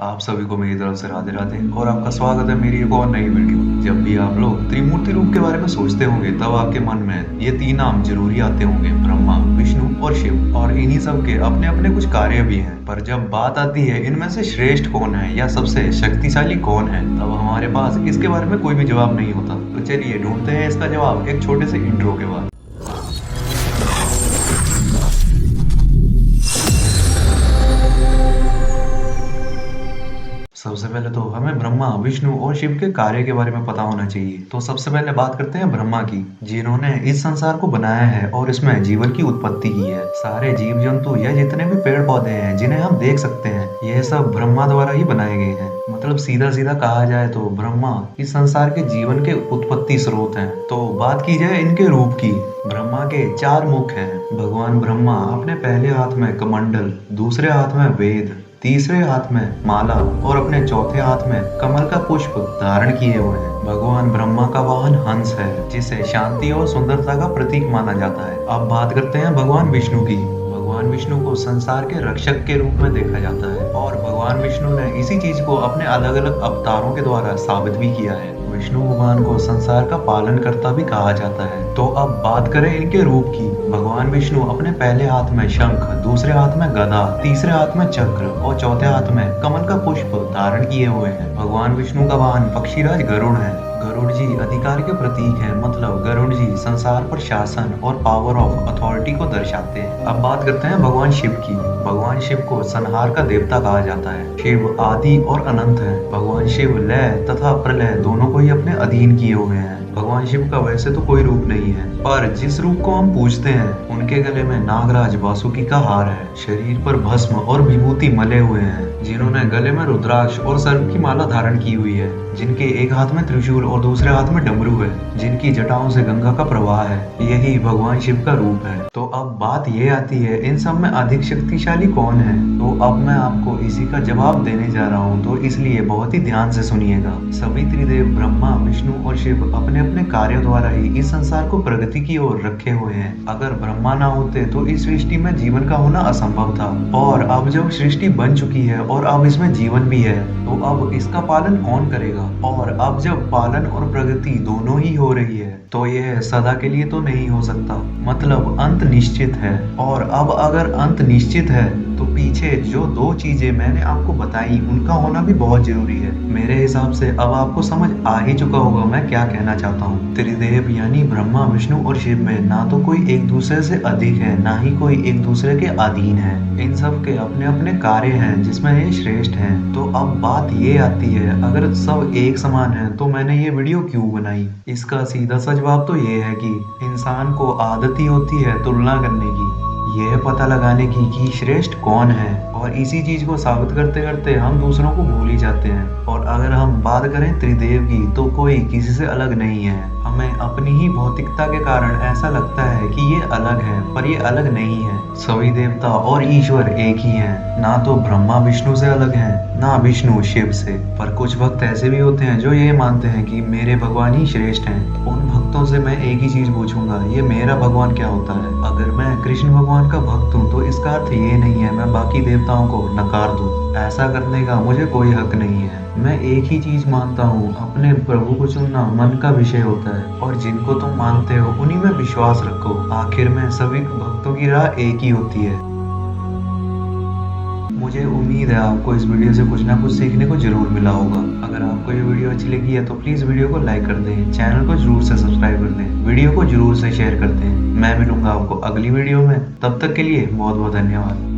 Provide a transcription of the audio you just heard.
आप सभी को मेरी तरफ से राधे राधे और आपका स्वागत है मेरी एक और नई वीडियो। जब भी आप लोग त्रिमूर्ति रूप के बारे में सोचते होंगे तब आपके मन में ये तीन नाम जरूरी आते होंगे, ब्रह्मा, विष्णु और शिव। और इन्हीं सब के अपने अपने कुछ कार्य भी हैं। पर जब बात आती है इनमें से श्रेष्ठ कौन है या सबसे शक्तिशाली कौन है, तब हमारे पास इसके बारे में कोई भी जवाब नहीं होता। तो चलिए ढूंढते हैं इसका जवाब एक छोटे से इंट्रो के बाद। सबसे पहले तो हमें ब्रह्मा, विष्णु और शिव के कार्य के बारे में पता होना चाहिए। तो सबसे पहले बात करते हैं ब्रह्मा की, जिन्होंने इस संसार को बनाया है और इसमें जीवन की उत्पत्ति की है। सारे जीव जंतु या जितने भी पेड़ पौधे हैं जिन्हें हम देख सकते हैं, यह सब ब्रह्मा द्वारा ही बनाए गए हैं। मतलब सीधा सीधा कहा जाए तो ब्रह्मा इस संसार के जीवन के उत्पत्ति स्रोत हैं। तो बात की जाए इनके रूप की, ब्रह्मा के चार मुख हैं। भगवान ब्रह्मा अपने पहले हाथ में कमंडल, दूसरे हाथ में वेद, तीसरे हाथ में माला और अपने चौथे हाथ में कमल का पुष्प धारण किए हुए हैं। भगवान ब्रह्मा का वाहन हंस है, जिसे शांति और सुंदरता का प्रतीक माना जाता है। अब बात करते हैं भगवान विष्णु की। भगवान विष्णु को संसार के रक्षक के रूप में देखा जाता है और भगवान विष्णु ने इसी चीज को अपने अलग अलग अवतारों के द्वारा साबित भी किया है। विष्णु भगवान को संसार का पालन करता भी कहा जाता है। तो अब बात करें इनके रूप की। भगवान विष्णु अपने पहले हाथ में शंख, दूसरे हाथ में गदा, तीसरे हाथ में चक्र और चौथे हाथ में कमल का पुष्प धारण किए हुए हैं। भगवान विष्णु का वाहन पक्षीराज गरुड़ है। गरुड़ जी अधिकार के प्रतीक हैं। मतलब गरुड़ जी संसार पर शासन और पावर ऑफ अथॉरिटी को दर्शाते हैं। अब बात करते हैं भगवान शिव की। भगवान शिव को संहार का देवता कहा जाता है। शिव आदि और अनंत है। भगवान शिव लय तथा प्रलय दोनों को ही अपने अधीन किए हुए हैं। भगवान शिव का वैसे तो कोई रूप नहीं है, पर जिस रूप को हम पूजते हैं उनके गले में नागराज वासुकी का हार है। शरीर पर भस्म और विभूति मले हुए हैं, जिन्होंने गले में रुद्राक्ष और सर्प की माला धारण की हुई है। जिनके एक हाथ में त्रिशूल और दूसरे हाथ में डमरू है। जिनकी जटाओं से गंगा का प्रवाह है। यही भगवान शिव का रूप है। तो अब बात ये आती है इन सब में अधिक शक्तिशाली कौन है। तो अब मैं आपको इसी का जवाब देने जा रहा हूँ, तो इसलिए बहुत ही ध्यान से सुनिएगा। सभी त्रिदेव ब्रह्मा, विष्णु और शिव अपने अपने कार्यों द्वारा ही इस संसार को प्रगति की ओर रखे हुए हैं। अगर ब्रह्मा ना होते तो इस सृष्टि में जीवन का होना असंभव था। और अब जब सृष्टि बन चुकी है और अब इसमें जीवन भी है, तो अब इसका पालन कौन करेगा। और अब जब पालन और प्रगति दोनों ही हो रही है, तो यह सदा के लिए तो नहीं हो सकता। मतलब अंत निश्चित है। और अब अगर अंत निश्चित है तो पीछे जो दो चीजें मैंने आपको बताई उनका होना भी बहुत जरूरी है। मेरे हिसाब से अब आपको समझ आ ही चुका होगा मैं क्या कहना चाहता हूँ। त्रिदेव यानी ब्रह्मा, विष्णु और शिव में ना तो कोई एक दूसरे से अधिक है, ना ही कोई एक दूसरे के अधीन है। इन सब के अपने अपने कार्य हैं जिसमें ये श्रेष्ठ हैं। तो अब बात ये आती है, अगर सब एक समान है तो मैंने ये वीडियो क्यों बनाई। इसका सीधा सा जवाब तो ये है कि इंसान को आदत ही होती है तुलना करने की, यह पता लगाने की कि श्रेष्ठ कौन है। और इसी चीज को साबित करते करते हम दूसरों को भूल ही जाते हैं। और अगर हम बात करें त्रिदेव की, तो कोई किसी से अलग नहीं है। हमें अपनी ही भौतिकता के कारण ऐसा लगता है कि ये अलग है, पर ये अलग नहीं है। सभी देवता और ईश्वर एक ही हैं। ना तो ब्रह्मा विष्णु से अलग हैं, ना विष्णु शिव से। पर कुछ भक्त ऐसे भी होते हैं जो ये मानते हैं कि मेरे भगवान ही श्रेष्ठ हैं। उन भक्तों से मैं एक ही चीज पूछूंगा, ये मेरा भगवान क्या होता है। अगर मैं कृष्ण भगवान का भक्त हूँ तो इसका अर्थ ये नहीं है मैं बाकी देवताओं को नकार दूं। ऐसा करने का मुझे कोई हक नहीं है। मैं एक ही चीज मानता हूँ, अपने प्रभु को चुनना मन का विषय होता है। और जिनको तुम मानते हो उन्हीं में विश्वास रखो। आखिर में सभी भक्तों की राह एक ही होती है। मुझे उम्मीद है आपको इस वीडियो से कुछ ना कुछ सीखने को जरूर मिला होगा। अगर आपको ये वीडियो अच्छी लगी है तो प्लीज वीडियो को लाइक कर दें, चैनल को जरूर से सब्सक्राइब कर दें, वीडियो को जरूर से शेयर कर दें। मैं मिलूंगा आपको अगली वीडियो में, तब तक के लिए बहुत बहुत धन्यवाद।